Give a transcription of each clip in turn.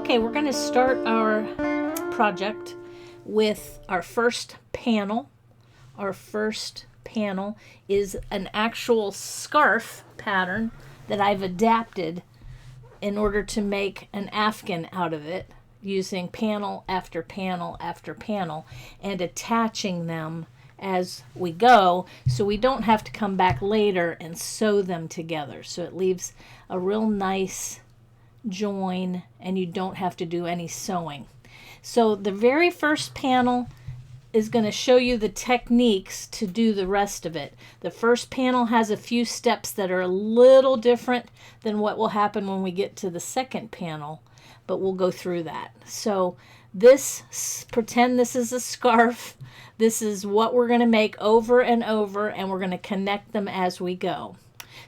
Okay, we're going to start our project with our first panel. Our first panel is an actual scarf pattern that I've adapted in order to make an afghan out of it, using panel after panel after panel and attaching them as we go, so we don't have to come back later and sew them together. So it leaves a real nice join and you don't have to do any sewing. So the very first panel is going to show you the techniques to do the rest of it. The first panel has a few steps that are a little different than what will happen when we get to the second panel, but we'll go through that. So pretend this is a scarf. This is what we're going to make over and over, and we're going to connect them as we go.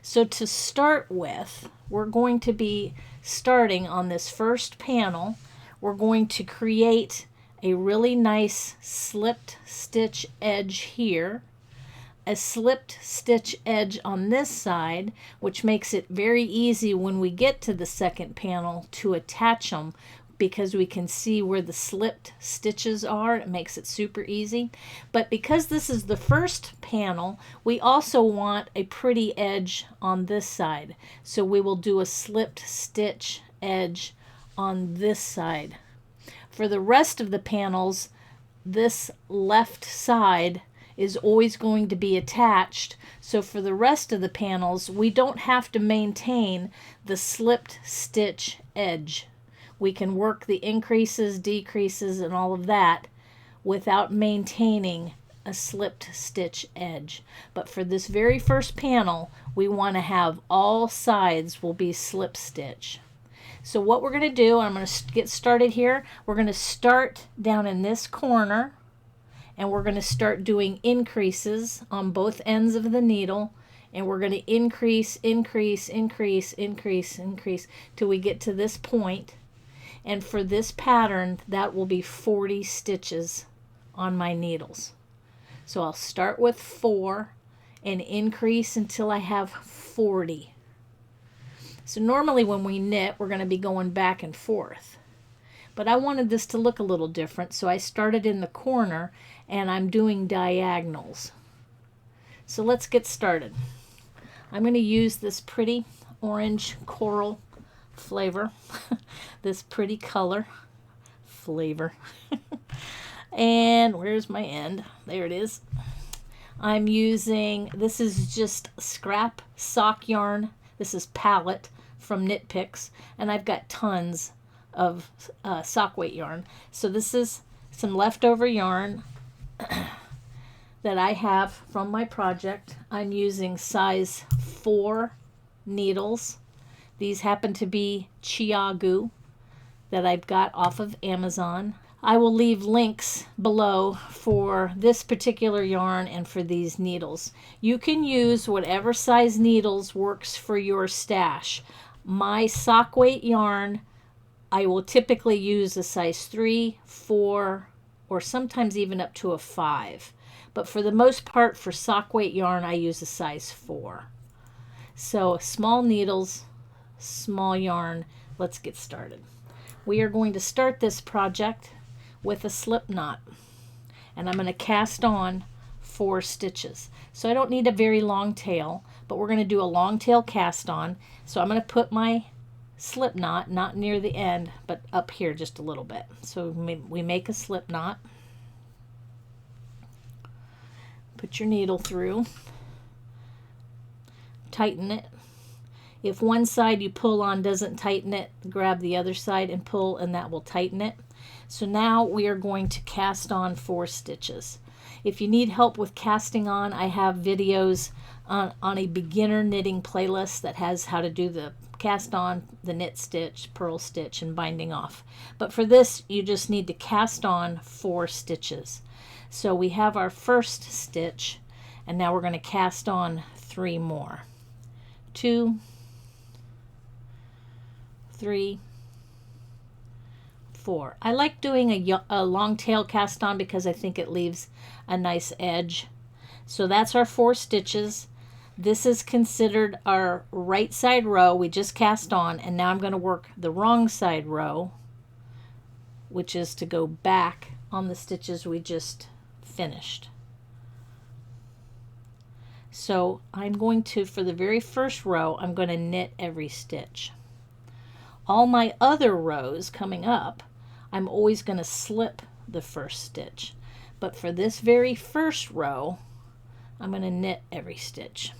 So to start with, we're going to be starting on this first panel. We're going to create a really nice slipped stitch edge here, a slipped stitch edge on this side, which makes it very easy when we get to the second panel to attach them, because we can see where the slipped stitches are. It makes it super easy. But because this is the first panel, we also want a pretty edge on this side. So we will do a slipped stitch edge on this side. For the rest of the panels, this left side is always going to be attached. So for the rest of the panels, we don't have to maintain the slipped stitch edge. We can work the increases, decreases, and all of that without maintaining a slipped stitch edge. But for this very first panel, we want to have all sides will be slip stitch. So what we're going to do, I'm going to get started here. We're going to start down in this corner, and we're going to start doing increases on both ends of the needle, and we're going to increase, increase, increase, increase, increase till we get to this point. And for this pattern, that will be 40 stitches on my needles. So I'll start with 4 and increase until I have 40. So normally when we knit, we're going to be going back and forth. But I wanted this to look a little different, so I started in the corner and I'm doing diagonals. So let's get started. I'm going to use this pretty orange coral flavor, this pretty color flavor. And where's my end? There it is. I'm using, this is just scrap sock yarn. This is palette from Knitpicks, and I've got tons of sock weight yarn. So this is some leftover yarn that I have from my project. I'm using size 4 needles. These happen to be Chiagu that I've got off of Amazon. I will leave links below for this particular yarn and for these needles. You can use whatever size needles works for your stash. My sock weight yarn, I will typically use a size 3, 4, or sometimes even up to a 5. But for the most part, for sock weight yarn, I use a size 4. So small needles, small yarn. Let's get started. We are going to start this project with a slip knot, and I'm going to cast on 4 stitches. So I don't need a very long tail, but we're going to do a long tail cast on. So I'm going to put my slip knot not near the end, but up here just a little bit. So we make a slip knot. Put your needle through, tighten it. If one side you pull on doesn't tighten it, grab the other side and pull, and that will tighten it. So now we are going to cast on 4 stitches. If you need help with casting on, I have videos on a beginner knitting playlist that has how to do the cast on, the knit stitch, purl stitch, and binding off. But for this, you just need to cast on 4 stitches. So we have our first stitch, and now we're going to cast on 3 more. 2, 3, 4. I like doing a long tail cast on because I think it leaves a nice edge. So that's our 4 stitches. This is considered our right side row. We just cast on, and now I'm going to work the wrong side row which is to go back on the stitches we just finished. So I'm going to, for the very first row, I'm going to knit every stitch. All my other rows coming up, I'm always going to slip the first stitch. But for this very first row, I'm going to knit every stitch.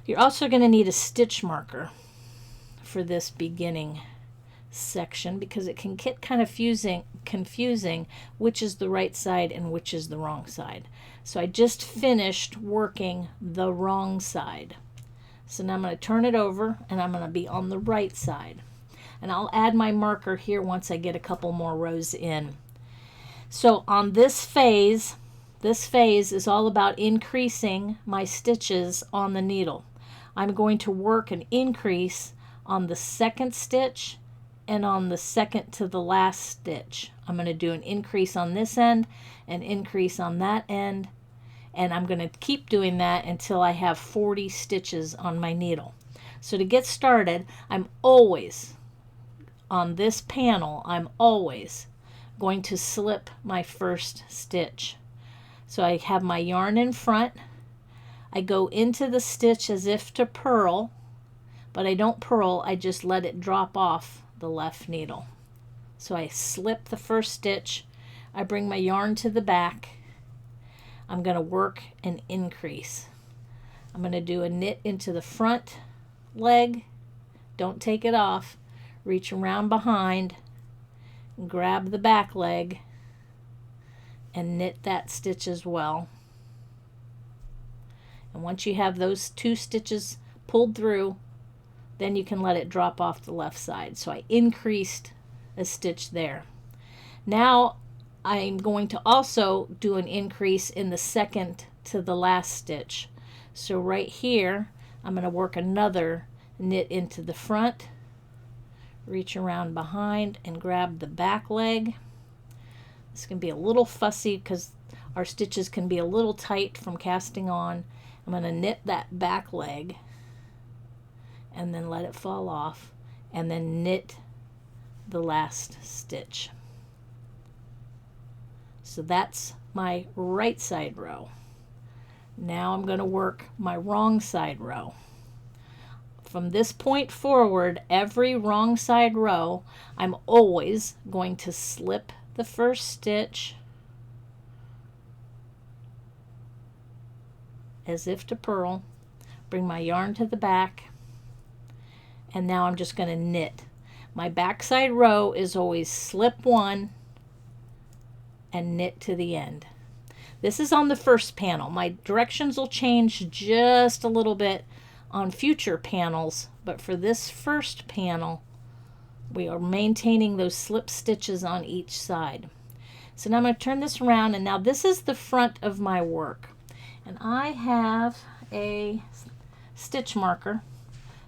You're also going to need a stitch marker for this beginning section because it can get kind of confusing which is the right side and which is the wrong side. So I just finished working the wrong side. So now I'm going to turn it over and I'm going to be on the right side. And I'll add my marker here once I get a couple more rows in. So on this phase is all about increasing my stitches on the needle. I'm going to work an increase on the second stitch and on the second to the last stitch. I'm going to do an increase on this end, an increase on that end, and I'm going to keep doing that until I have 40 stitches on my needle. So to get started, I'm always, on this panel, I'm always going to slip my first stitch. So I have my yarn in front, I go into the stitch as if to purl, but I don't purl, I just let it drop off the left needle. So I slip the first stitch, I bring my yarn to the back, I'm going to work an increase. I'm going to do a knit into the front leg, don't take it off, reach around behind, grab the back leg, and knit that stitch as well. And once you have those 2 stitches pulled through, then you can let it drop off the left side. So I increased a stitch there. Now I'm going to also do an increase in the second to the last stitch. So right here, I'm going to work another knit into the front, reach around behind and grab the back leg. This can be a little fussy because our stitches can be a little tight from casting on. I'm going to knit that back leg and then let it fall off and then knit the last stitch. So that's my right side row. Now I'm going to work my wrong side row. From this point forward, every wrong side row, I'm always going to slip the first stitch as if to purl, bring my yarn to the back, and now I'm just going to knit. My backside row is always slip one and knit to the end. This is on the first panel. My directions will change just a little bit on future panels, but for this first panel, we are maintaining those slip stitches on each side. So now I'm going to turn this around, and now this is the front of my work. And I have a stitch marker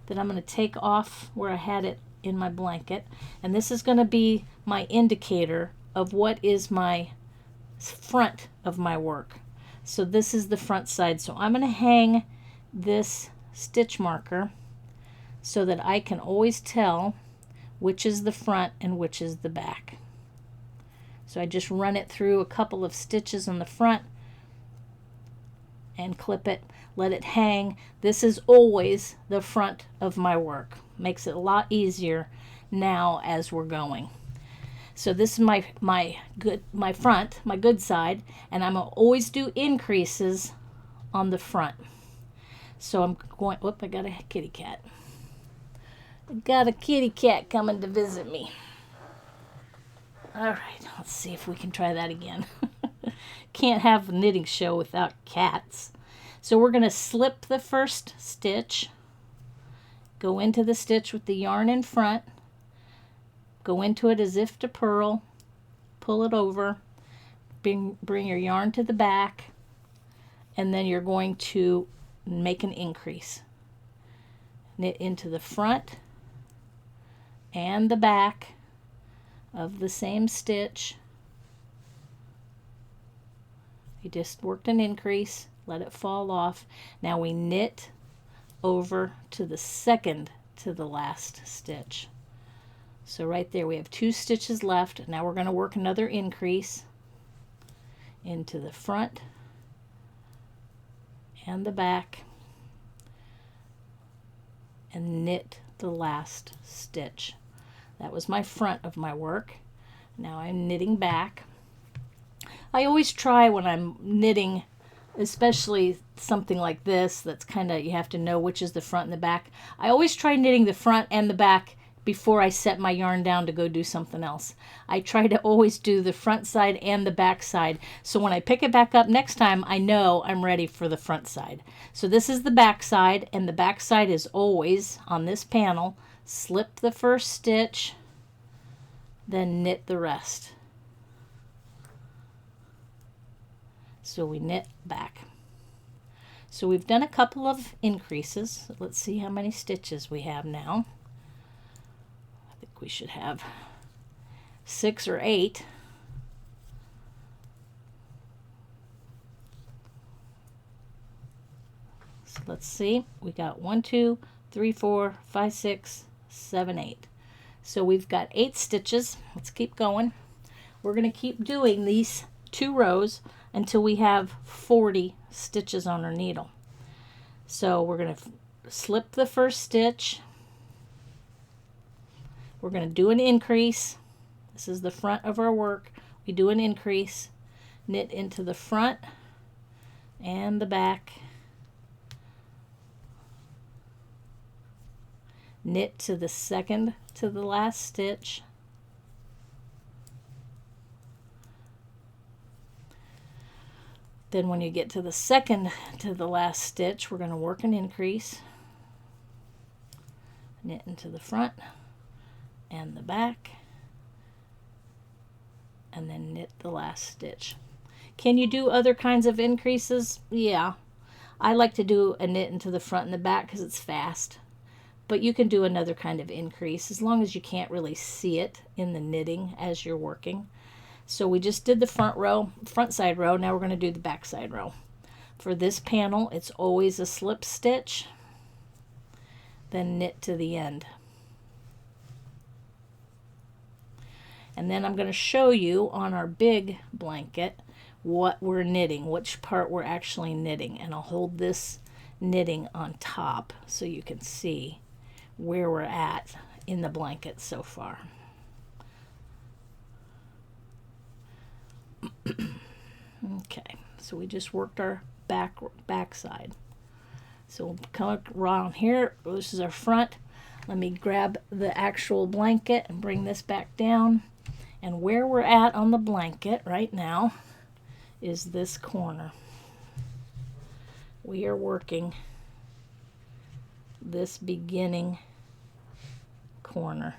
that I'm going to take off where I had it in my blanket, and this is going to be my indicator of what is my front of my work. So this is the front side. So I'm going to hang this stitch marker so that I can always tell which is the front and which is the back. So I just run it through a couple of stitches on the front and clip it, let it hang. This is always the front of my work. Makes it a lot easier now as we're going. So this is my front, my good side, and I'm gonna always do increases on the front. So I'm going, whoop, I got a kitty cat. I got a kitty cat coming to visit me. All right, let's see if we can try that again. Can't have a knitting show without cats. So we're gonna slip the first stitch, go into the stitch with the yarn in front, go into it as if to purl, pull it over, bring your yarn to the back, and then you're going to make an increase. Knit into the front and the back of the same stitch. You just worked an increase, let it fall off. Now we knit over to the second to the last stitch. So right there we have 2 stitches left. Now we're going to work another increase into the front and the back and knit the last stitch. That was my front of my work. Now I'm knitting back. I always try when I'm knitting, especially something like this that's kind of, you have to know which is the front and the back. I always try knitting the front and the back before I set my yarn down to go do something else. I try to always do the front side and the back side, so when I pick it back up next time, I know I'm ready for the front side. So this is the back side, and the back side is always on this panel. Slip the first stitch, then knit the rest. So we knit back. So we've done a couple of increases. Let's see how many stitches we have now. I think we should have 6 or 8. So let's see. We got 1, 2, 3, 4, 5, 6, 7, 8. So we've got 8 stitches. Let's keep going. We're going to keep doing these 2 rows until we have 40 stitches on our needle. So we're going to slip the first stitch. We're going to do an increase. This is the front of our work. We do an increase, knit into the front and the back, knit to the second to the last stitch, then when you get to the second to the last stitch, we're going to work an increase, knit into the front and the back, and then knit the last stitch. Can you do other kinds of increases? Yeah. I like to do a knit into the front and the back because it's fast. But you can do another kind of increase as long as you can't really see it in the knitting as you're working. So we just did the front side row. Now we're going to do the back side row. For this panel, it's always a slip stitch, then knit to the end. And then I'm going to show you on our big blanket what we're knitting, which part we're actually knitting. And I'll hold this knitting on top so you can see where we're at in the blanket so far. Okay, so we just worked our back side. So we'll come around here. This is our front. Let me grab the actual blanket and bring this back down. And where we're at on the blanket right now is this corner. We are working this beginning corner.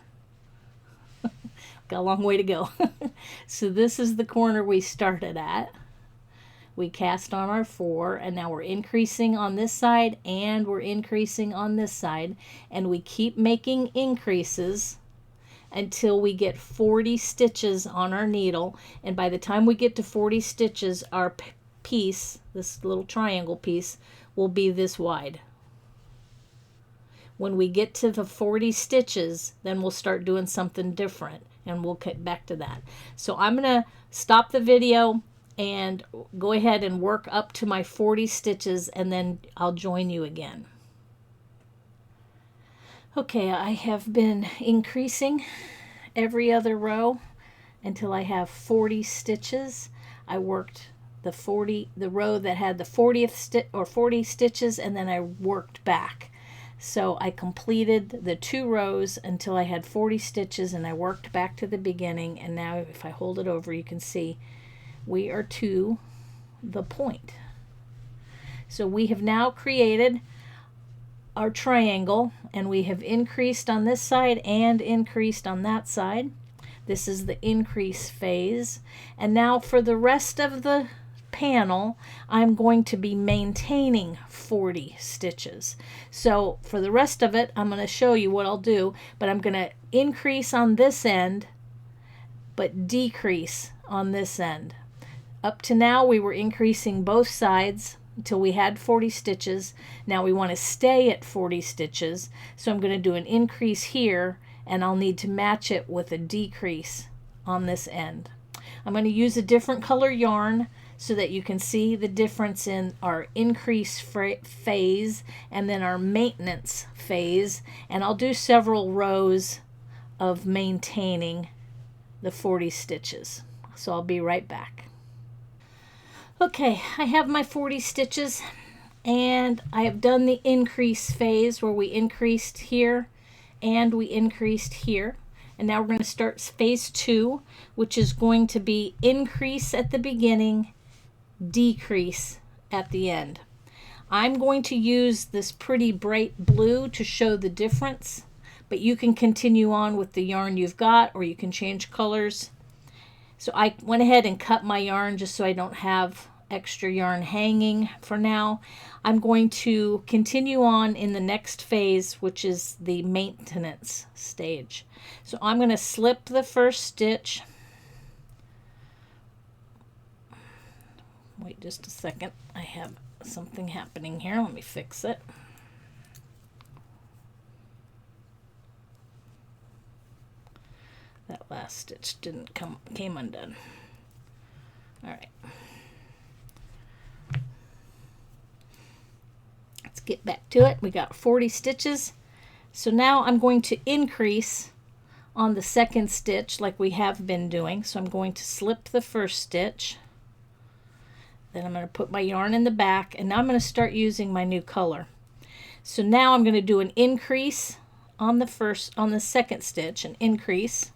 Got a long way to go. So this is the corner we started at. We cast on our 4, and now we're increasing on this side and we're increasing on this side, and we keep making increases until we get 40 stitches on our needle. And by the time we get to 40 stitches, our piece, this little triangle piece, will be this wide. When we get to the 40 stitches, then we'll start doing something different, and we'll get back to that. So I'm going to stop the video and go ahead and work up to my 40 stitches, and then I'll join you again. Okay, I have been increasing every other row until I have 40 stitches. I worked the row that had the 40 stitches, and then I worked back. So I completed the 2 rows until I had 40 stitches, and I worked back to the beginning. And now if I hold it over, you can see we are to the point. So we have now created our triangle, and we have increased on this side and increased on that side. This is the increase phase. And now for the rest of the panel, I'm going to be maintaining 40 stitches. So for the rest of it, I'm going to show you what I'll do, but I'm going to increase on this end but decrease on this end. Up to now we were increasing both sides until we had 40 stitches. Now we want to stay at 40 stitches, so I'm going to do an increase here and I'll need to match it with a decrease on this end. I'm going to use a different color yarn so that you can see the difference in our increase phase and then our maintenance phase, and I'll do several rows of maintaining the 40 stitches. So I'll be right back. Okay, I have my 40 stitches and I have done the increase phase where we increased here and we increased here. And now we're going to start phase 2, which is going to be increase at the beginning, decrease at the end. I'm going to use this pretty bright blue to show the difference, but you can continue on with the yarn you've got, or you can change colors. So I went ahead and cut my yarn just so I don't have extra yarn hanging for now. I'm going to continue on in the next phase, which is the maintenance stage. So I'm going to slip the first stitch. Wait just a second. I have something happening here. Let me fix it. That last stitch came undone. All right. Let's get back to it. We got 40 stitches. So now I'm going to increase on the second stitch like we have been doing. So I'm going to slip the first stitch. Then I'm going to put my yarn in the back, and now I'm going to start using my new color. So now I'm going to do an increase on the second stitch, an increase.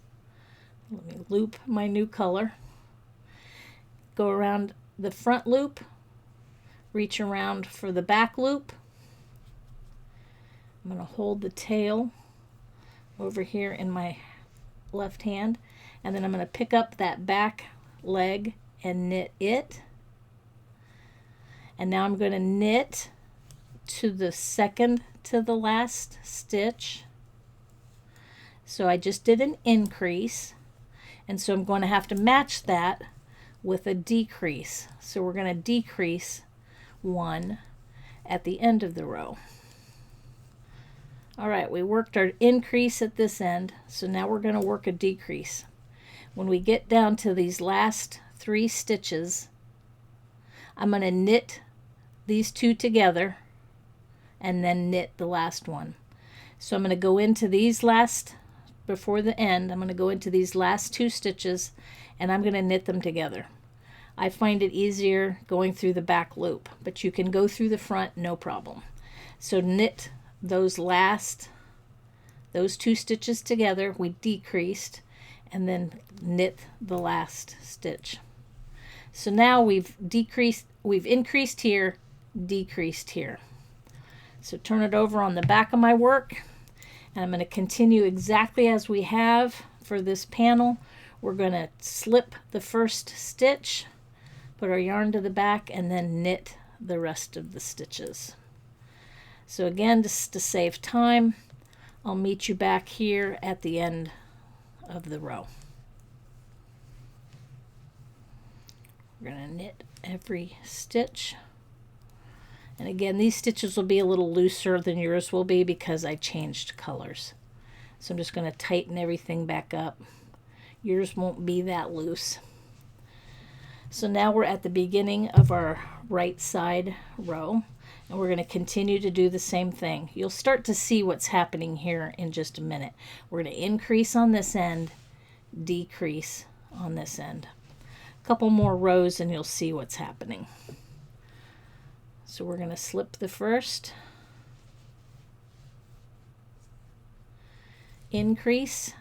Let me loop my new color. Go around the front loop, reach around for the back loop. I'm going to hold the tail over here in my left hand, and then I'm going to pick up that back leg and knit it. And now I'm going to knit to the second to the last stitch. So I just did an increase, and so I'm going to have to match that with a decrease. So we're going to decrease 1 at the end of the row. All right, we worked our increase at this end, so now we're going to work a decrease. When we get down to these last 3 stitches, I'm going to knit these 2 together and then knit the last one. So I'm going to go into these before the end, I'm going to go into these last 2 stitches and I'm going to knit them together. I find it easier going through the back loop, but you can go through the front, no problem. So knit those 2 stitches together, we decreased, and then knit the last stitch. So now we've increased here, decreased here. So turn it over on the back of my work, and I'm going to continue exactly as we have for this panel. We're going to slip the first stitch, put our yarn to the back, and then knit the rest of the stitches. So again, just to save time, I'll meet you back here at the end of the row. We're going to knit every stitch. And again, these stitches will be a little looser than yours will be because I changed colors. So I'm just going to tighten everything back up. Yours won't be that loose. So now we're at the beginning of our right side row, and we're going to continue to do the same thing. You'll start to see what's happening here in just a minute. We're going to increase on this end, decrease on this end. A couple more rows and you'll see what's happening. So we're going to slip the first, increase,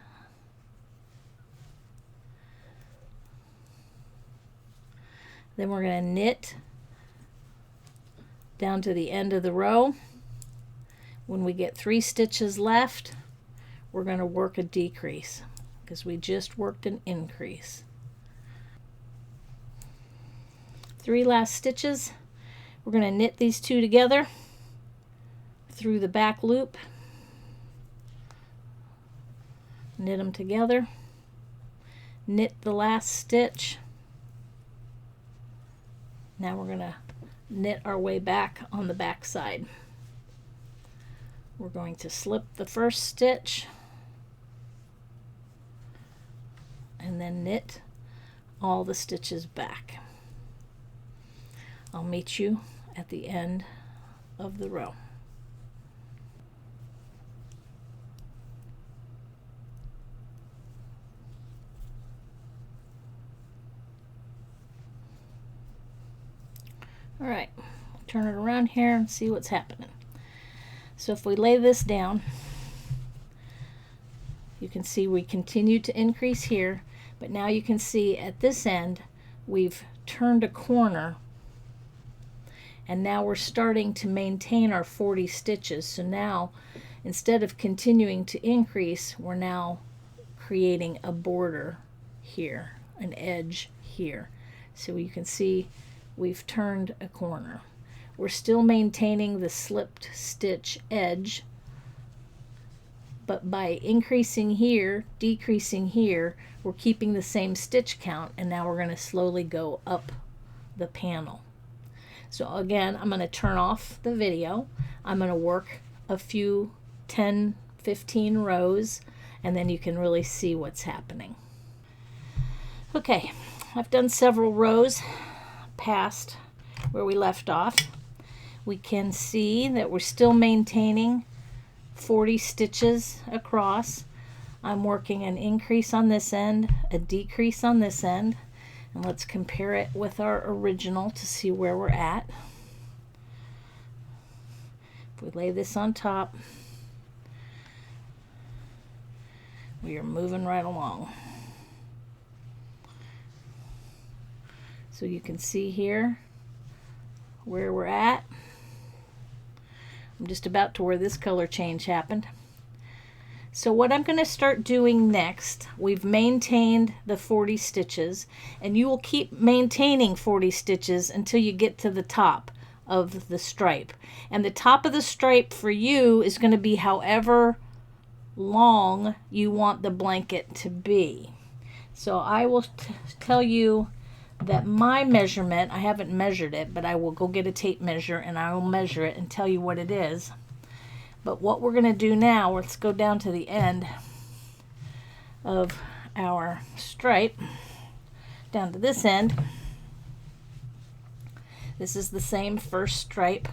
then we're going to knit down to the end of the row. When we get 3 stitches left, we're going to work a decrease because we just worked an increase. 3 last stitches. We're going to knit these 2 together through the back loop, knit them together, knit the last stitch. Now we're going to knit our way back on the back side. We're going to slip the first stitch, and then knit all the stitches back. I'll meet you at the end of the row. All right, turn it around here and see what's happening. So if we lay this down, you can see we continue to increase here, but now you can see at this end we've turned a corner, and now we're starting to maintain our 40 stitches. So now instead of continuing to increase, we're now creating a border here, an edge here. So you can see we've turned a corner. We're still maintaining the slipped stitch edge, but by increasing here, decreasing here, we're keeping the same stitch count, and now we're going to slowly go up the panel. So again, I'm going to turn off the video. I'm going to work a few 10, 15 rows, and then you can really see what's happening. Okay, I've done several rows past where we left off. We can see that we're still maintaining 40 stitches across. I'm working an increase on this end, a decrease on this end, and let's compare it with our original to see where we're at. If we lay this on top, we are moving right along. So you can see here where we're at. I'm just about to where this color change happened. So what I'm going to start doing next, we've maintained the 40 stitches, and you will keep maintaining 40 stitches until you get to the top of the stripe. And the top of the stripe for you is going to be however long you want the blanket to be. So I will tell you that my measurement, I haven't measured it, but I will go get a tape measure and I will measure it and tell you what it is. But what we're going to do now, let's go down to the end of our stripe, down to this end. This is the same first stripe.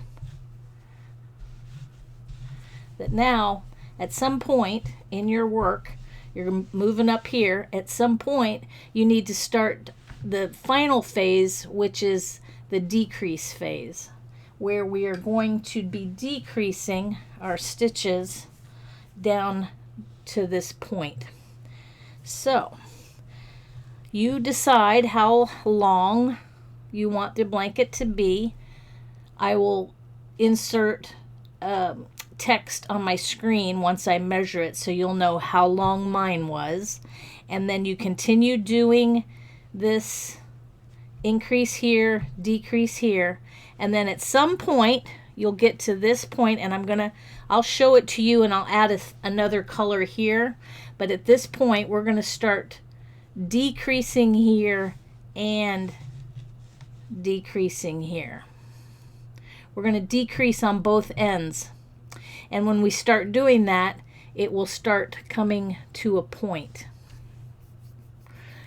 That now, at some point in your work, you're moving up here, at some point you need to start the final phase, which is the decrease phase, where we are going to be decreasing our stitches down to this point. So you decide how long you want the blanket to be. I will insert text on my screen once I measure it, so you'll know how long mine was, and then you continue doing this increase here, decrease here, and then at some point you'll get to this point, and I'll show it to you and I'll add another color here, but at this point we're going to start decreasing here and decreasing here. We're going to decrease on both ends, and when we start doing that, it will start coming to a point.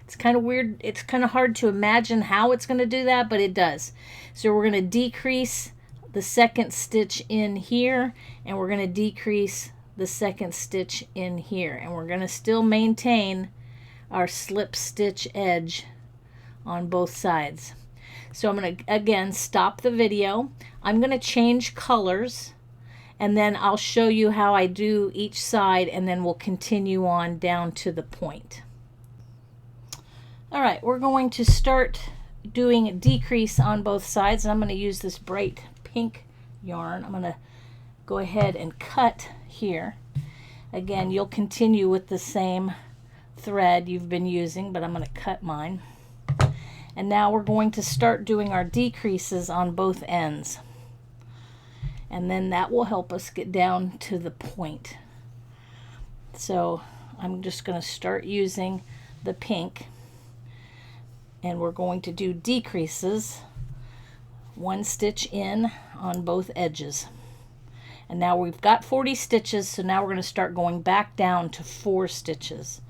It's kind of weird. It's kind of hard to imagine how it's going to do that, but it does. So we're going to decrease the second stitch in here, and we're going to decrease the second stitch in here, and we're going to still maintain our slip stitch edge on both sides. So I'm going to again stop the video. I'm going to change colors, and then I'll show you how I do each side, and then we'll continue on down to the point. All right, we're going to start doing a decrease on both sides, and I'm going to use this bright pink yarn. I'm going to go ahead and cut here. Again, you'll continue with the same thread you've been using, but I'm going to cut mine. And now we're going to start doing our decreases on both ends. And then that will help us get down to the point. So I'm just going to start using the pink, and we're going to do decreases, one stitch in on both edges. And now we've got 40 stitches, so now we're going to start going back down to 4 stitches.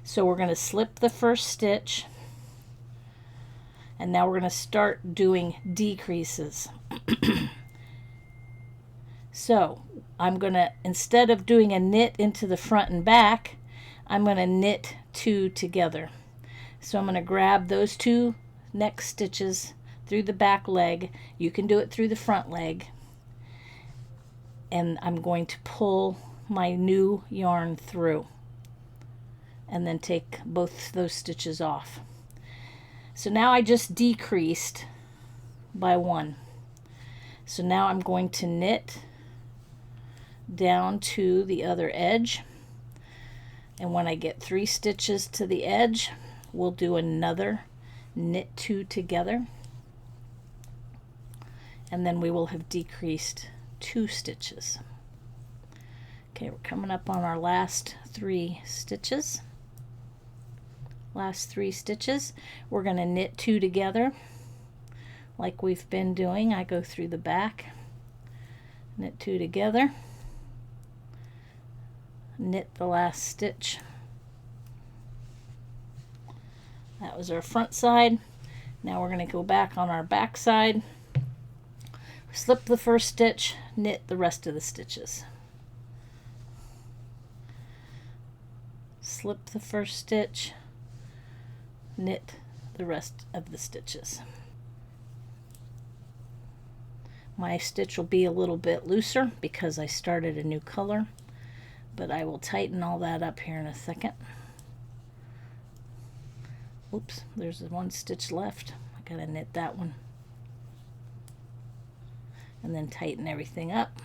So we're going to slip the first stitch, and now we're going to start doing decreases. So I'm going to, instead of doing a knit into the front and back, I'm going to knit 2 together. So I'm going to grab those 2 next stitches through the back leg. You can do it through the front leg. And I'm going to pull my new yarn through and then take both those stitches off. So now I just decreased by 1. So now I'm going to knit down to the other edge, and when I get 3 stitches to the edge, we'll do another knit 2 together, and then we will have decreased 2 stitches. Okay, we're coming up on our last 3 stitches. Last 3 stitches, we're going to knit 2 together like we've been doing. I go through the back, knit 2 together, knit the last stitch. That was our front side. Now we're going to go back on our back side, slip the first stitch, knit the rest of the stitches. Slip the first stitch, knit the rest of the stitches. My stitch will be a little bit looser because I started a new color, but I will tighten all that up here in a second. Oops, there's 1 stitch left. I gotta knit that one. And then tighten everything up.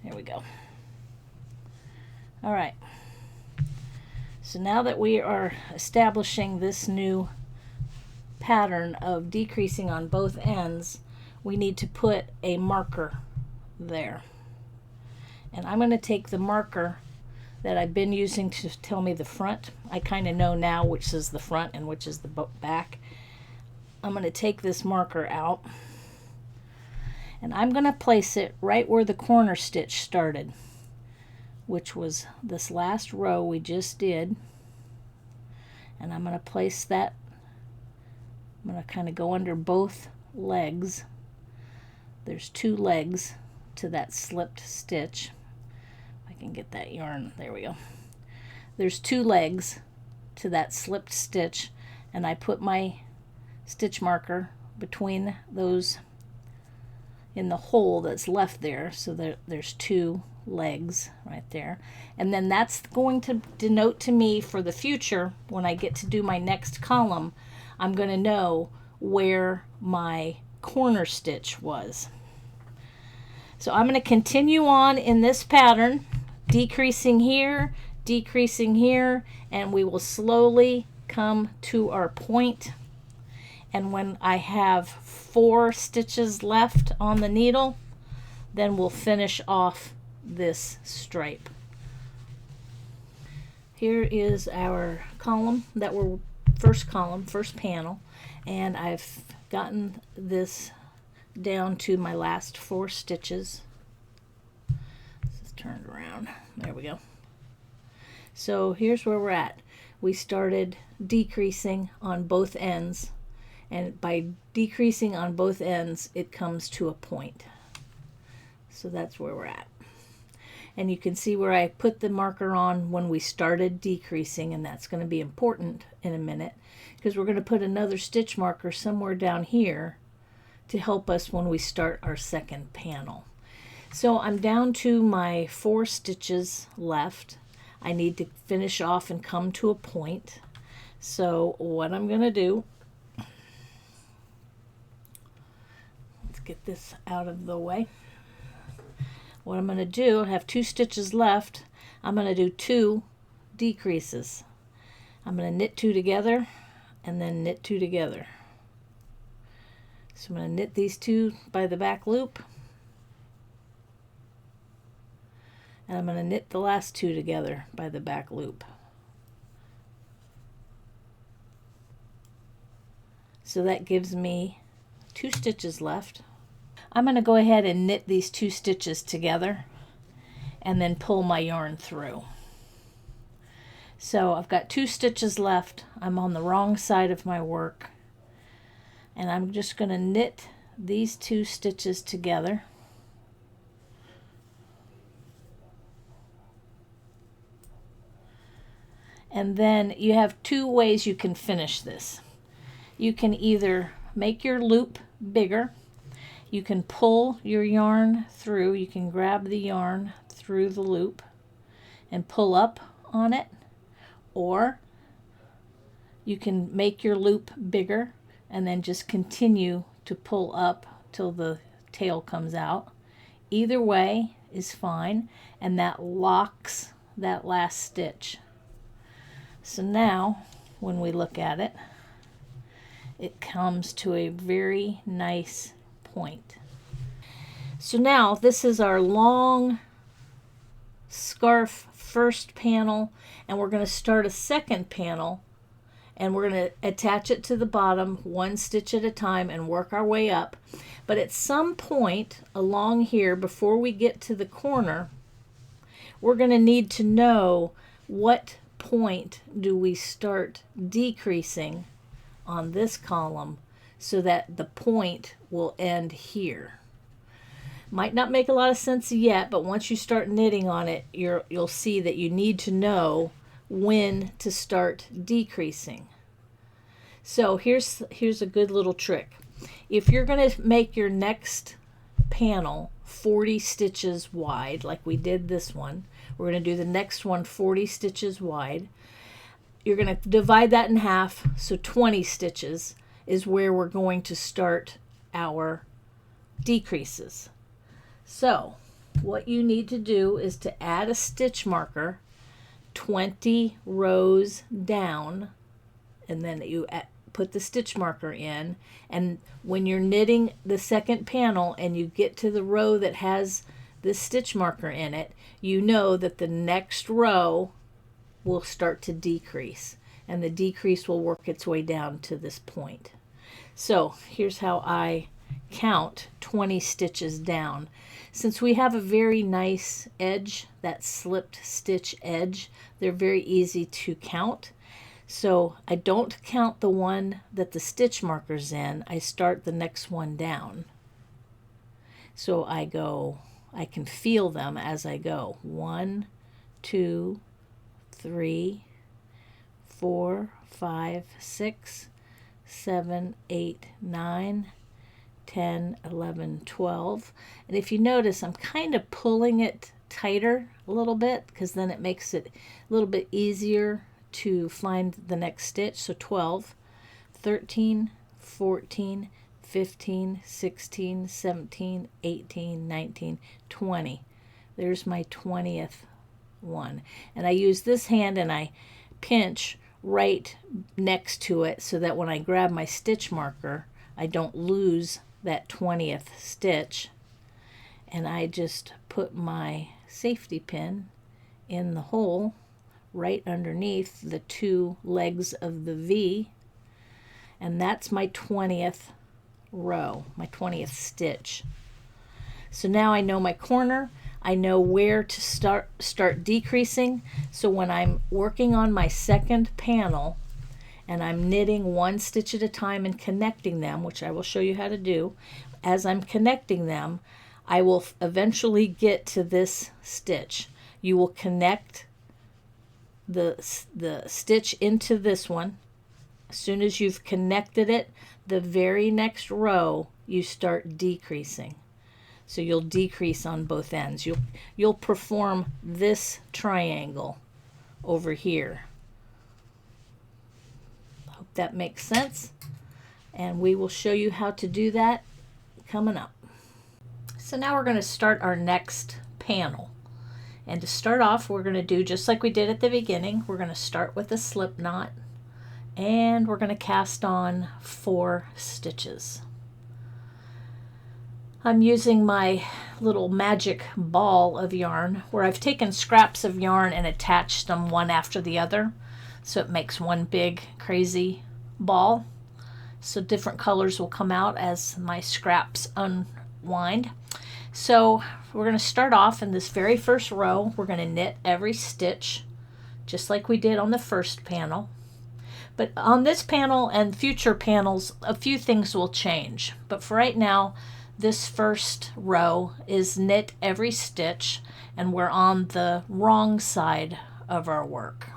There we go. All right. So now that we are establishing this new pattern of decreasing on both ends, we need to put a marker there. And I'm going to take the marker that I've been using to tell me the front. I kind of know now which is the front and which is the back. I'm going to take this marker out, and I'm going to place it right where the corner stitch started, which was this last row we just did. And I'm going to place that, I'm going to kind of go under both legs. There's 2 legs to that slipped stitch. If I can get that yarn, there we go. There's 2 legs to that slipped stitch, and I put my stitch marker between those in the hole that's left there, so there's 2 legs right there. And then that's going to denote to me for the future, when I get to do my next column, I'm going to know where my corner stitch was. So I'm going to continue on in this pattern, decreasing here, and we will slowly come to our point. And when I have 4 stitches left on the needle, then we'll finish off this stripe. Here is our column that we're first panel, and I've gotten this down to my last 4 stitches. This is turned around. There we go. So here's where we're at. We started decreasing on both ends, and by decreasing on both ends, it comes to a point. So that's where we're at. And you can see where I put the marker on when we started decreasing, and that's going to be important in a minute, because we're going to put another stitch marker somewhere down here to help us when we start our second panel. So I'm down to my 4 stitches left. I need to finish off and come to a point. So what I'm going to do, let's get this out of the way. What I'm going to do, I have 2 stitches left. I'm going to do 2 decreases. I'm going to knit 2 together and then knit 2 together. So I'm going to knit these 2 by the back loop, and I'm going to knit the last 2 together by the back loop. So that gives me 2 stitches left. I'm going to go ahead and knit these 2 stitches together and then pull my yarn through. So I've got 2 stitches left. I'm on the wrong side of my work. And I'm just going to knit these 2 stitches together. And then you have 2 ways you can finish this. You can either make your loop bigger. You can pull your yarn through. You can grab the yarn through the loop and pull up on it. Or you can make your loop bigger and then just continue to pull up till the tail comes out. Either way is fine, and that locks that last stitch. So now when we look at it, it comes to a very nice point. So now this is our long scarf first panel, and we're going to start a second panel, and we're going to attach it to the bottom 1 stitch at a time and work our way up. But at some point along here, before we get to the corner, we're going to need to know what point do we start decreasing on this column so that the point will end here. Might not make a lot of sense yet, but once you start knitting on it, you'll see that you need to know when to start decreasing. So here's a good little trick. If you're going to make your next panel 40 stitches wide, like we did this one, we're going to do the next one 40 stitches wide. You're going to divide that in half, so 20 stitches is where we're going to start our decreases. So what you need to do is to add a stitch marker 20 rows down, and then you put the stitch marker in, and when you're knitting the second panel and you get to the row that has this stitch marker in it, you know that the next row will start to decrease, and the decrease will work its way down to this point. So here's how I count 20 stitches down. Since we have a very nice edge, that slipped stitch edge, they're very easy to count. So I don't count the one that the stitch marker's in. I start the next one down. So I can feel them as I go. 1, 2, 3, 4, 5, 6, 7, 8, 9, 10, 11, 12. And if you notice, I'm kind of pulling it tighter a little bit, because then it makes it a little bit easier to find the next stitch. So 12, 13, 14, 15, 16, 17, 18, 19, 20. There's my 20th one. And I use this hand and I pinch right next to it so that when I grab my stitch marker, I don't lose that 20th stitch. And I just put my safety pin in the hole right underneath the 2 legs of the V, and that's my 20th row, my 20th stitch. So now I know my corner, I know where to start decreasing. So when I'm working on my second panel and I'm knitting 1 stitch at a time and connecting them, which I will show you how to do, as I'm connecting them, I will eventually get to this stitch. You will connect the stitch into this one. As soon as you've connected it, the very next row you start decreasing. So you'll decrease on both ends. You'll perform this triangle over here. Hope that makes sense. And we will show you how to do that coming up. So now we're going to start our next panel. And to start off, we're going to do just like we did at the beginning. We're going to start with a slip knot, and we're going to cast on 4 stitches. I'm using my little magic ball of yarn where I've taken scraps of yarn and attached them one after the other, so it makes one big crazy ball. So different colors will come out as my scraps unwind. So we're going to start off in this very first row. We're going to knit every stitch just like we did on the first panel. But on this panel and future panels, a few things will change. But for right now, this first row is knit every stitch, and we're on the wrong side of our work.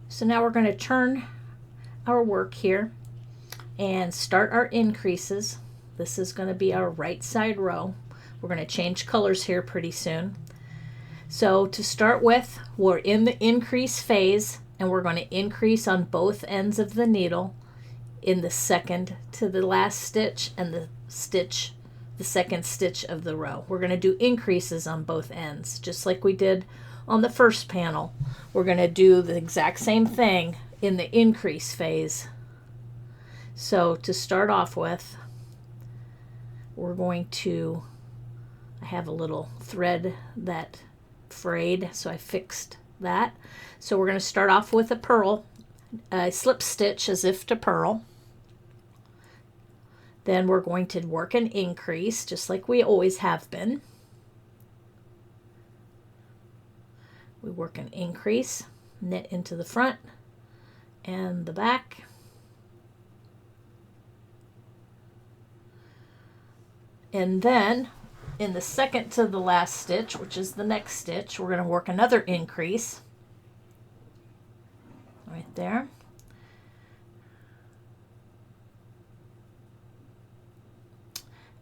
So now we're going to turn our work here and start our increases. This is going to be our right side row. We're going to change colors here pretty soon. So to start with, we're in the increase phase, and we're going to increase on both ends of the needle in the second to the last stitch and the second stitch of the row. We're going to do increases on both ends, just like we did on the first panel. We're going to do the exact same thing in the increase phase. So to start off with, we're going to, I have a little thread that frayed, so I fixed that. So we're going to start off with a purl, slip stitch as if to purl. Then we're going to work an increase, just like we always have been. We work an increase, knit into the front and the back. And then in the second to the last stitch, which is the next stitch, we're going to work another increase right there.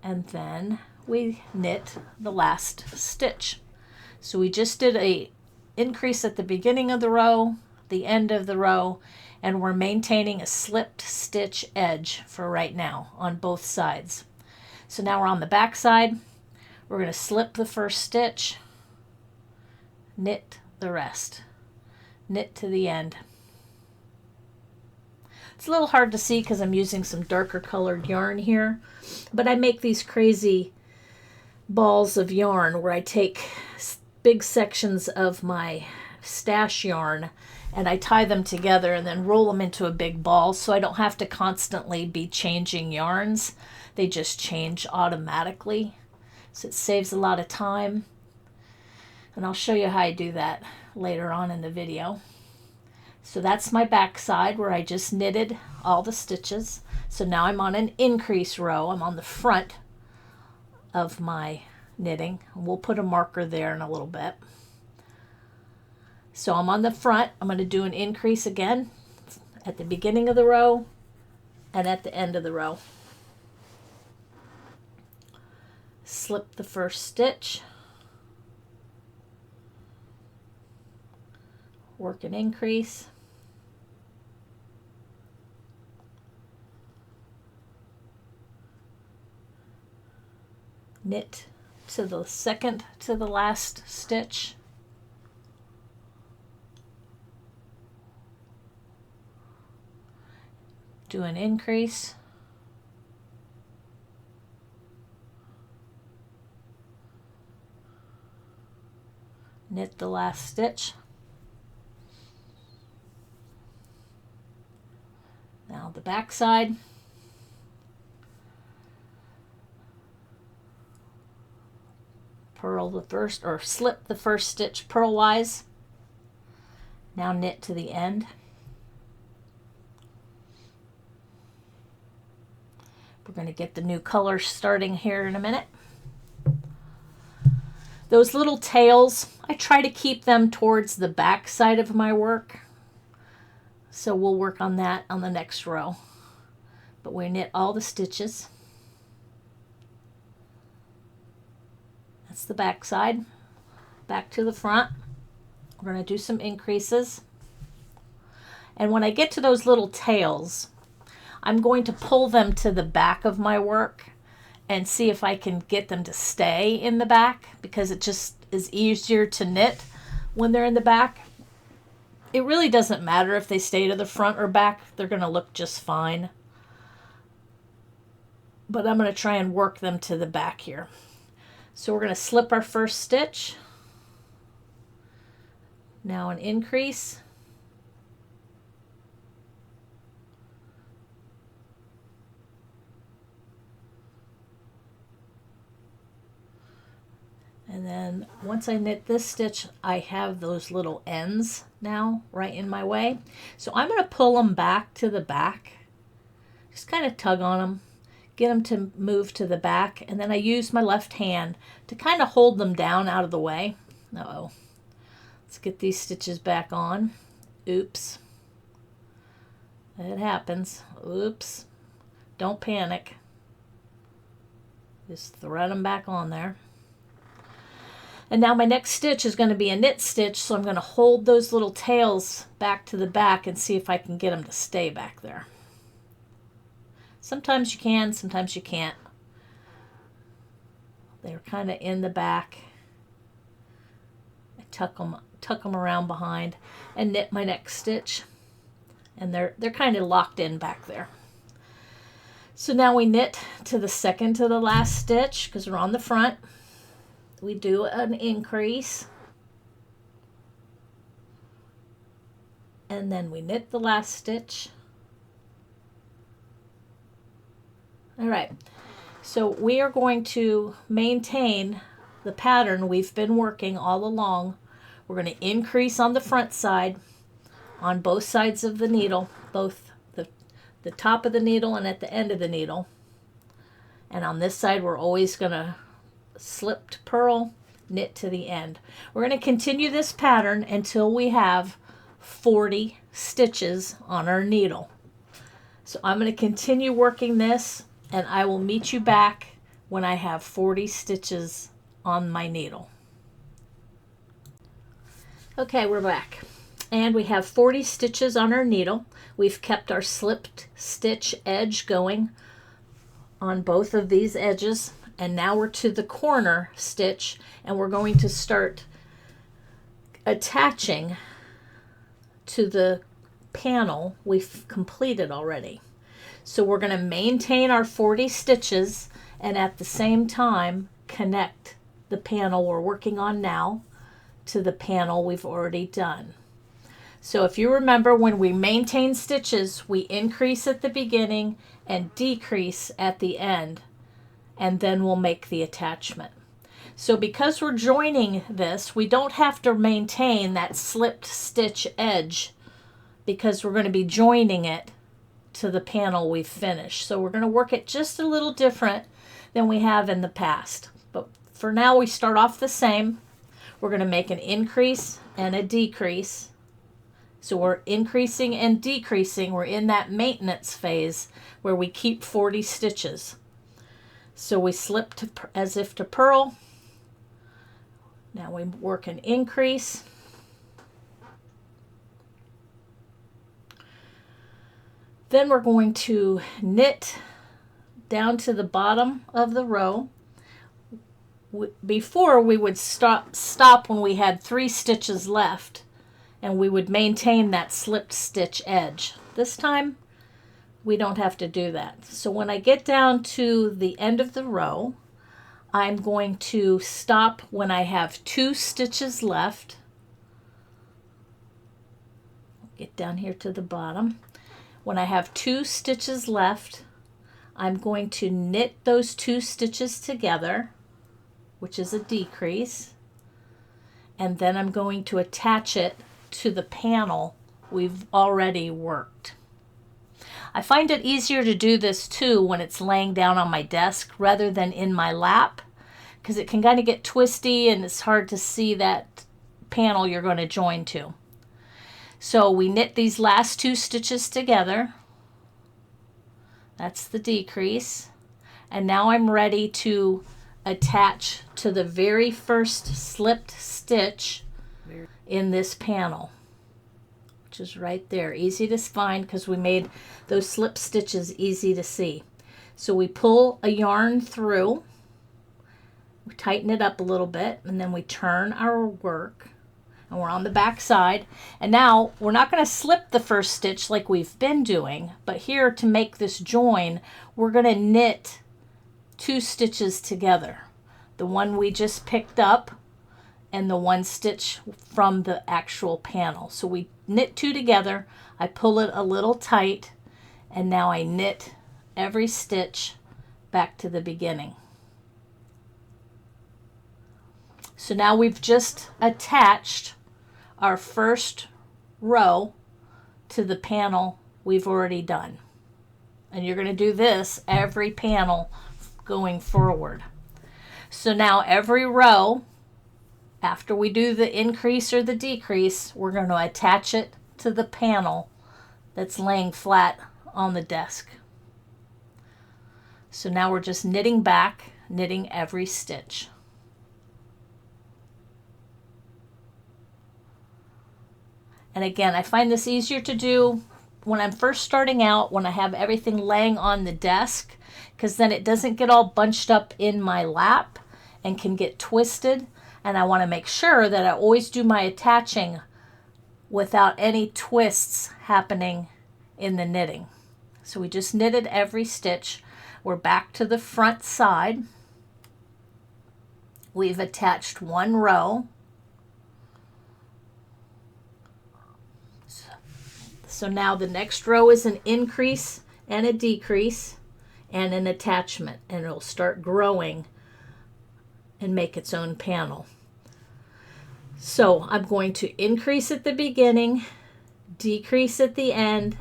And then we knit the last stitch. So we just did a increase at the beginning of the row, the end of the row, and we're maintaining a slipped stitch edge for right now on both sides. So now we're on the back side. We're going to slip the first stitch, knit the rest, knit to the end. It's a little hard to see because I'm using some darker colored yarn here, but I make these crazy balls of yarn where I take big sections of my stash yarn and I tie them together and then roll them into a big ball, so I don't have to constantly be changing yarns. They just change automatically, so it saves a lot of time, and I'll show you how I do that later on in the video. So that's my back side where I just knitted all the stitches. So now I'm on an increase row. I'm on the front of my knitting. We'll put a marker there in a little bit. So I'm on the front. I'm going to do an increase again at the beginning of the row and at the end of the row. Slip the first stitch. Work an increase. Knit to the second to the last stitch. Do an increase. Knit the last stitch. Now the back side. Purl the first, or slip the first stitch purlwise. Now knit to the end. We're going to get the new color starting here in a minute. Those little tails, I try to keep them towards the back side of my work. So we'll work on that on the next row. But we knit all the stitches. That's the back side. Back to the front. We're going to do some increases. And when I get to those little tails, I'm going to pull them to the back of my work and see if I can get them to stay in the back, because it just is easier to knit when they're in the back. It really doesn't matter if they stay to the front or back. They're going to look just fine. But I'm going to try and work them to the back here. So we're going to slip our first stitch. Now an increase. And then once I knit this stitch, I have those little ends now right in my way. So I'm going to pull them back to the back. Just kind of tug on them, get them to move to the back, and then I use my left hand to kind of hold them down out of the way. Uh-oh. Let's get these stitches back on. Oops. It happens. Oops. Don't panic. Just thread them back on there. And now my next stitch is going to be a knit stitch, so I'm going to hold those little tails back to the back and see if I can get them to stay back there. Sometimes you can, sometimes you can't. They're kind of in the back. I tuck them around behind and knit my next stitch. And they're kind of locked in back there. So now we knit to the second to the last stitch because we're on the front. We do an increase. And then we knit the last stitch. All right, so we are going to maintain the pattern we've been working all along. We're going to increase on the front side, on both sides of the needle, both the top of the needle and at the end of the needle. And on this side, we're always going to slip to purl, knit to the end. We're going to continue this pattern until we have 40 stitches on our needle. So I'm going to continue working this, and I will meet you back when I have 40 stitches on my needle. Okay, we're back. And we have 40 stitches on our needle. We've kept our slipped stitch edge going on both of these edges. And now we're to the corner stitch, and we're going to start attaching to the panel we've completed already. So we're going to maintain our 40 stitches and at the same time connect the panel we're working on now to the panel we've already done. So if you remember, when we maintain stitches, we increase at the beginning and decrease at the end, and then we'll make the attachment. So because we're joining this, we don't have to maintain that slipped stitch edge because we're going to be joining it to the panel we've finished. So we're going to work it just a little different than we have in the past. But for now, we start off the same. We're going to make an increase and a decrease. So we're increasing and decreasing. We're in that maintenance phase where we keep 40 stitches. So we slip to, as if to purl. Now we work an increase. Then we're going to knit down to the bottom of the row. Before, we would stop when we had 3 stitches left, and we would maintain that slipped stitch edge. This time, we don't have to do that. So when I get down to the end of the row, I'm going to stop when I have 2 stitches left. Get down here to the bottom. When I have 2 stitches left, I'm going to knit those 2 stitches together, which is a decrease, and then I'm going to attach it to the panel we've already worked. I find it easier to do this too when it's laying down on my desk rather than in my lap, because it can kind of get twisty and it's hard to see that panel you're going to join to. So we knit these last 2 stitches together. That's the decrease. And now I'm ready to attach to the very first slipped stitch in this panel, which is right there. Easy to find because we made those slip stitches easy to see. So we pull a yarn through, we tighten it up a little bit, and then we turn our work, and we're on the back side. And now we're not going to slip the first stitch like we've been doing, but here to make this join, we're going to knit 2 stitches together. The one we just picked up and the 1 stitch from the actual panel. So we knit 2 together, I pull it a little tight, and now I knit every stitch back to the beginning. So now we've just attached our first row to the panel we've already done. And you're going to do this every panel going forward. So now every row, after we do the increase or the decrease, we're going to attach it to the panel that's laying flat on the desk. So now we're just knitting back, knitting every stitch. And again, I find this easier to do when I'm first starting out, when I have everything laying on the desk, because then it doesn't get all bunched up in my lap and can get twisted. And I want to make sure that I always do my attaching without any twists happening in the knitting. So we just knitted every stitch. We're back to the front side. We've attached one row. So now the next row is an increase and a decrease and an attachment, and it'll start growing and make its own panel. So I'm going to increase at the beginning, decrease at the end,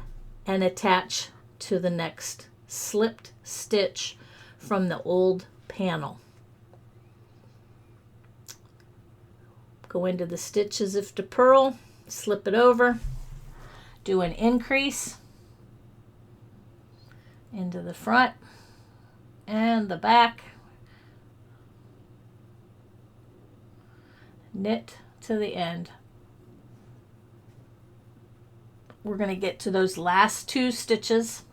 and attach to the next slipped stitch from the old panel. Go into the stitch as if to purl, slip it over, do an increase into the front and the back, knit to the end. We're going to get to those last two stitches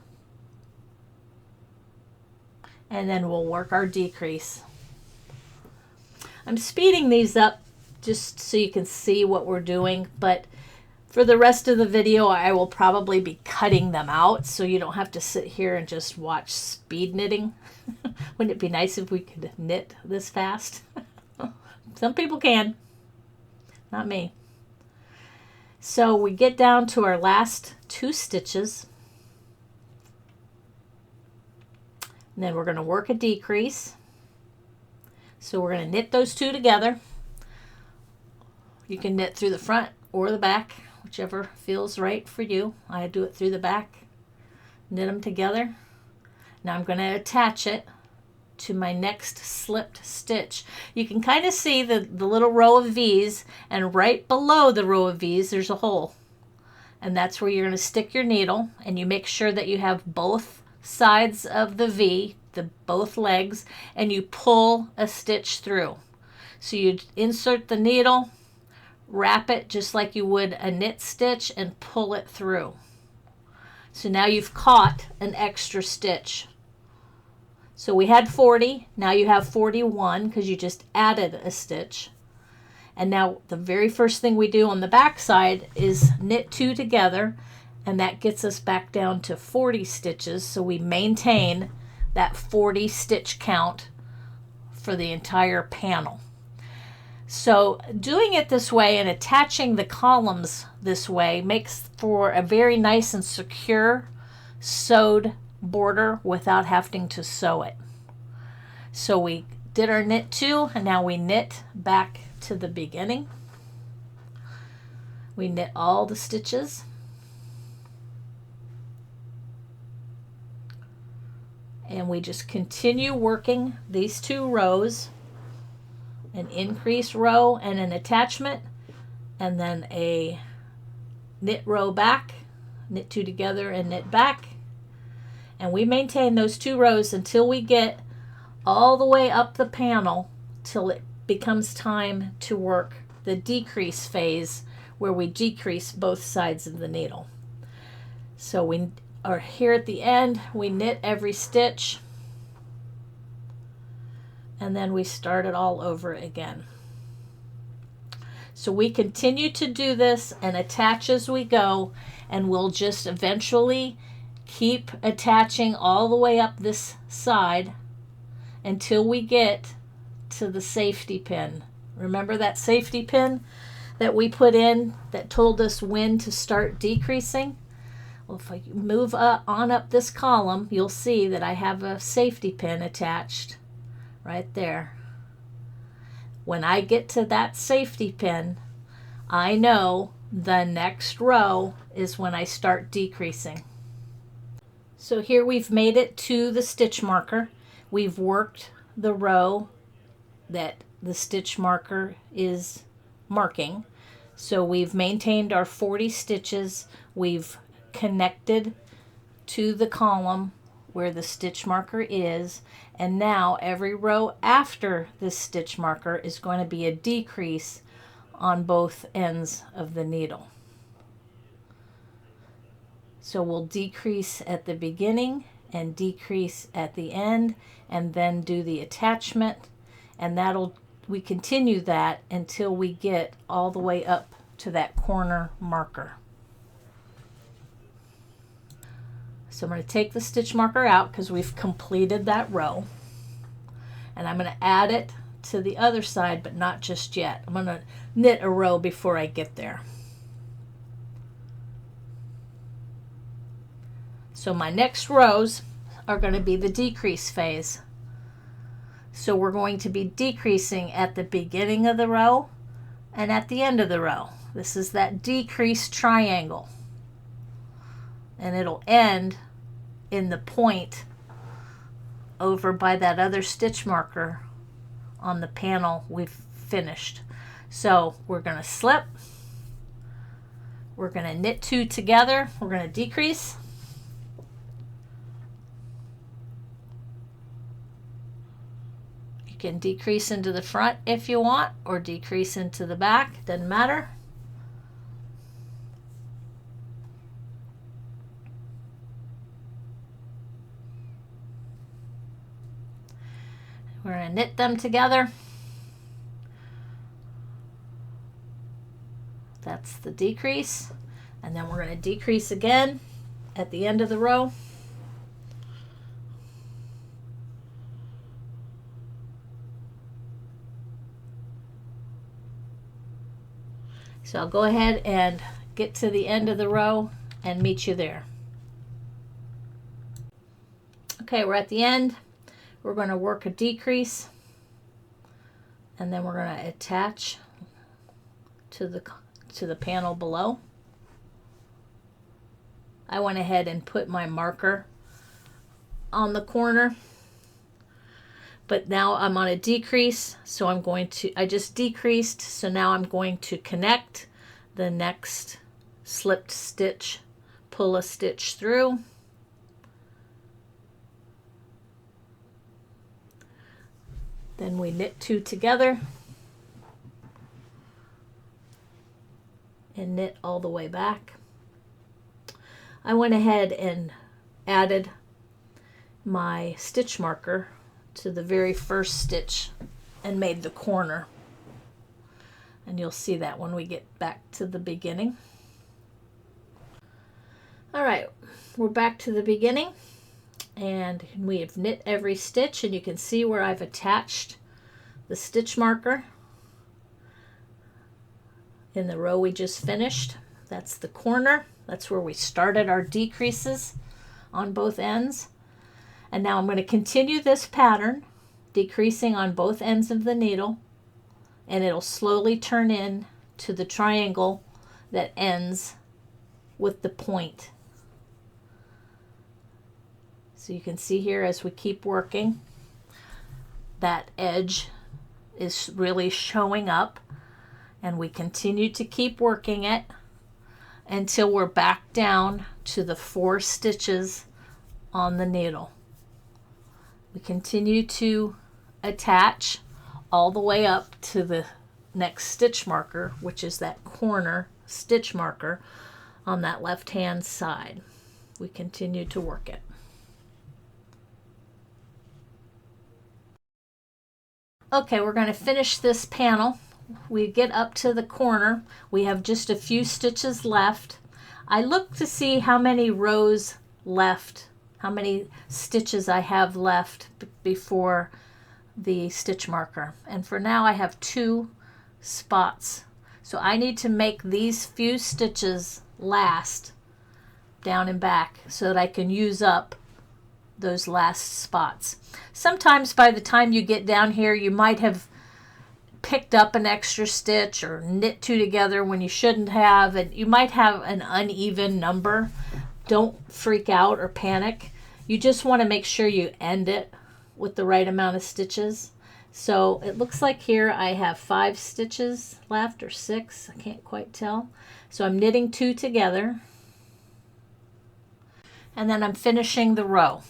and then we'll work our decrease. I'm speeding these up just so you can see what we're doing, but for the rest of the video, I will probably be cutting them out so you don't have to sit here and just watch speed knitting. Wouldn't it be nice if we could knit this fast? Some people can, not me. So we get down to our last two stitches. And then we're going to work a decrease. So we're going to knit those two together. You can knit through the front or the back, whichever feels right for you. I do it through the back, knit them together. Now I'm going to attach it to my next slipped stitch. You can kind of see the little row of V's, and right below the row of V's there's a hole. And that's where you're going to stick your needle, and you make sure that you have both sides of the V, both legs, and you pull a stitch through. So you insert the needle, wrap it just like you would a knit stitch, and pull it through. So now you've caught an extra stitch. So we had 40, now you have 41 because you just added a stitch. And now the very first thing we do on the back side is knit two together, and that gets us back down to 40 stitches. So we maintain that 40 stitch count for the entire panel. So doing it this way and attaching the columns this way makes for a very nice and secure sewed border without having to sew it. So we did our knit two, and now we knit back to the beginning. We knit all the stitches. And we just continue working these two rows, an increase row and an attachment, and then a knit row back, knit two together and knit back. And we maintain those two rows until we get all the way up the panel till it becomes time to work the decrease phase, where we decrease both sides of the needle. So we are here at the end, we knit every stitch, and then we start it all over again. So we continue to do this and attach as we go, and we'll just eventually keep attaching all the way up this side until we get to the safety pin. Remember that safety pin that we put in that told us when to start decreasing? Well, if I move on up this column, you'll see that I have a safety pin attached right there. When I get to that safety pin, I know the next row is when I start decreasing. So here we've made it to the stitch marker. We've worked the row that the stitch marker is marking. So we've maintained our 40 stitches. We've connected to the column where the stitch marker is, and now every row after this stitch marker is going to be a decrease on both ends of the needle. So we'll decrease at the beginning and decrease at the end, and then do the attachment, and we continue that until we get all the way up to that corner marker. So I'm going to take the stitch marker out because we've completed that row, and I'm going to add it to the other side, but not just yet. I'm going to knit a row before I get there. So my next rows are going to be the decrease phase. So we're going to be decreasing at the beginning of the row and at the end of the row. This is that decrease triangle. And it'll end in the point over by that other stitch marker on the panel we've finished. So we're going to slip. We're going to knit 2 together. We're going to decrease. You can decrease into the front if you want, or decrease into the back, doesn't matter. We're going to knit them together. That's the decrease, and then we're going to decrease again at the end of the row. So I'll go ahead and get to the end of the row and meet you there. Okay, we're at the end. We're going to work a decrease, and then we're going to attach to the panel below. I went ahead and put my marker on the corner, but now I'm on a decrease, so I just decreased, so now I'm going to connect the next slipped stitch, pull a stitch through, then we knit 2 together and knit all the way back. I went ahead and added my stitch marker to the very first stitch and made the corner, and you'll see that when we get back to the beginning. All right, we're back to the beginning, and we have knit every stitch, and you can see where I've attached the stitch marker in the row we just finished. That's the corner. That's where we started our decreases on both ends. And now I'm going to continue this pattern, decreasing on both ends of the needle, and it'll slowly turn in to the triangle that ends with the point. So you can see here as we keep working, that edge is really showing up, and we continue to keep working it until we're back down to the 4 stitches on the needle. We continue to attach all the way up to the next stitch marker, which is that corner stitch marker on that left hand side. We continue to work it. Okay, we're going to finish this panel. We get up to the corner. We have just a few stitches left. I look to see how many rows left, how many stitches I have left before the stitch marker. And for now I have 2 spots. So I need to make these few stitches last down and back so that I can use up those last spots. Sometimes by the time you get down here, you might have picked up an extra stitch or knit two together when you shouldn't have, and you might have an uneven number, don't freak out or panic. You just want to make sure you end it with the right amount of stitches. So it looks like here I have 5 stitches left, or 6, I can't quite tell. So I'm knitting 2 together, and then I'm finishing the row.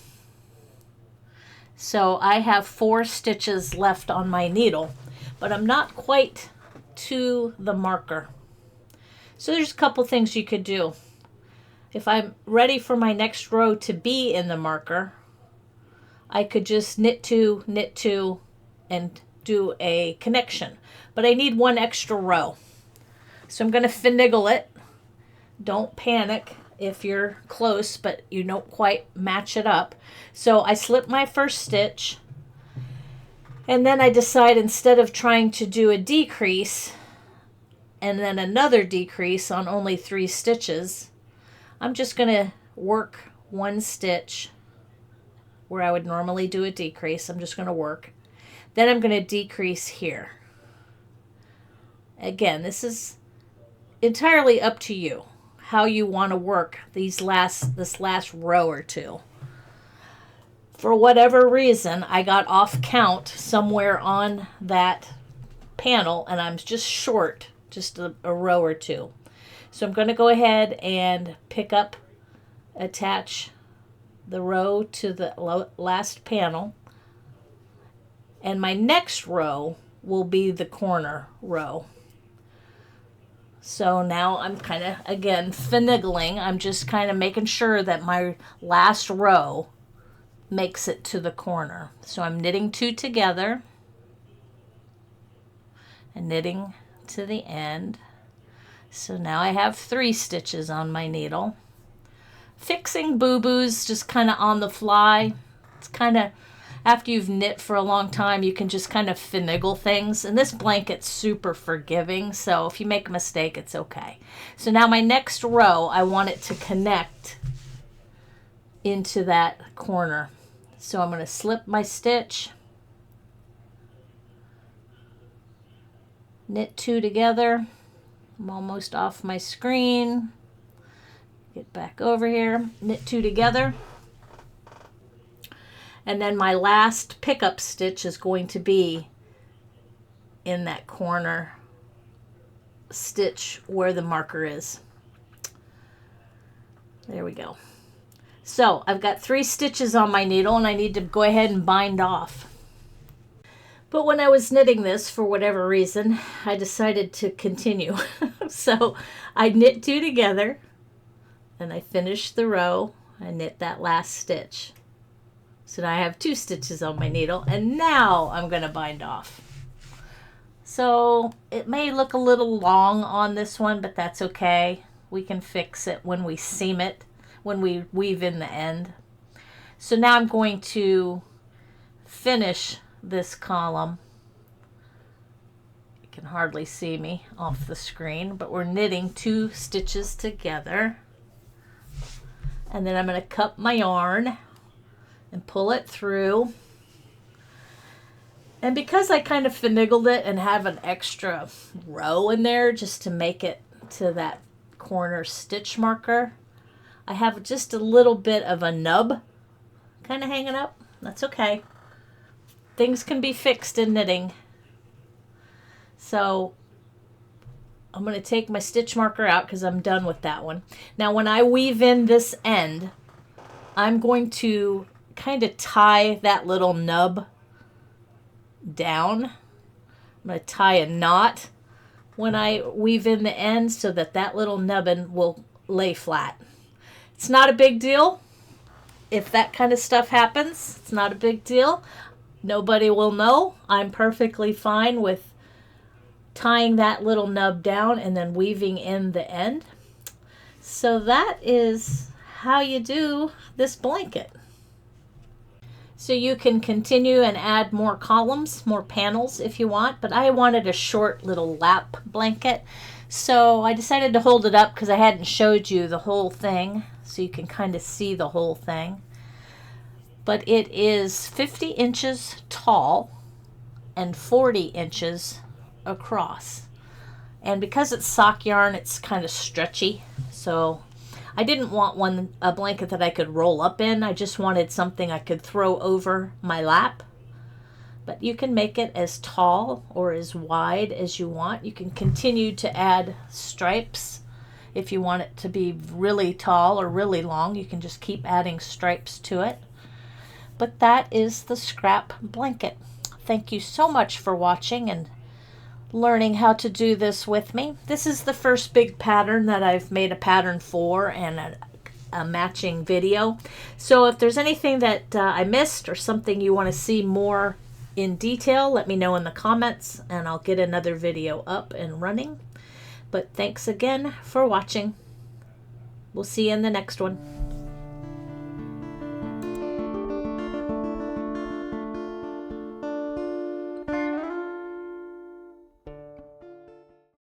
So I have 4 stitches left on my needle, but I'm not quite to the marker. So there's a couple things you could do. If I'm ready for my next row to be in the marker, I could just knit 2, and do a connection. But I need 1 extra row. So I'm going to finagle it. Don't panic if you're close, but you don't quite match it up. So I slip my first stitch, and then I decide, instead of trying to do a decrease and then another decrease on only 3 stitches, I'm just going to work 1 stitch where I would normally do a decrease. I'm just going to work. Then I'm going to decrease here. Again, this is entirely up to you, how you want to work this last row or 2. For whatever reason, I got off count somewhere on that panel, and I'm just short just a row or 2. So I'm going to go ahead and pick up, attach the row to the last panel, and my next row will be the corner row. So now I'm kind of, again, finagling. I'm just kind of making sure that my last row makes it to the corner. So I'm knitting 2 together and knitting to the end. So now I have 3 stitches on my needle. Fixing boo-boos just kind of on the fly. It's kind of, after you've knit for a long time, you can just kind of finagle things. And this blanket's super forgiving, so if you make a mistake, it's okay. So now my next row, I want it to connect into that corner. So I'm going to slip my stitch, knit 2 together. I'm almost off my screen. Get back over here, knit 2 together. And then my last pickup stitch is going to be in that corner stitch where the marker is. There we go. So I've got 3 stitches on my needle, and I need to go ahead and bind off. But when I was knitting this, for whatever reason, I decided to continue. So I knit 2 together, and I finished the row. I knit that last stitch. So now I have 2 stitches on my needle, and now I'm going to bind off. So it may look a little long on this one, but that's okay. We can fix it when we seam it, when we weave in the end. So now I'm going to finish this column. You can hardly see me off the screen, but we're knitting 2 stitches together. And then I'm going to cut my yarn and pull it through. And because I kind of finagled it and have an extra row in there just to make it to that corner stitch marker, I have just a little bit of a nub kind of hanging up. That's okay. Things can be fixed in knitting. So I'm going to take my stitch marker out because I'm done with that one. Now when I weave in this end, I'm going to kind of tie that little nub down. I'm going to tie a knot when I weave in the end so that that little nubbin will lay flat. It's not a big deal. If that kind of stuff happens, it's not a big deal. Nobody will know. I'm perfectly fine with tying that little nub down and then weaving in the end. So that is how you do this blanket. So you can continue and add more columns, more panels if you want, but I wanted a short little lap blanket. So I decided to hold it up because I hadn't showed you the whole thing, so you can kind of see the whole thing. But it is 50 inches tall and 40 inches across. And because it's sock yarn, it's kind of stretchy. So I didn't want a blanket that I could roll up in. I just wanted something I could throw over my lap. But you can make it as tall or as wide as you want. You can continue to add stripes. If you want it to be really tall or really long, you can just keep adding stripes to it. But that is the scrap blanket. Thank you so much for watching and learning how to do this with me. This is the first big pattern that I've made a pattern for and a matching video. So if there's anything that I missed or something you want to see more in detail, let me know in the comments and I'll get another video up and running. But thanks again for watching. We'll see you in the next one.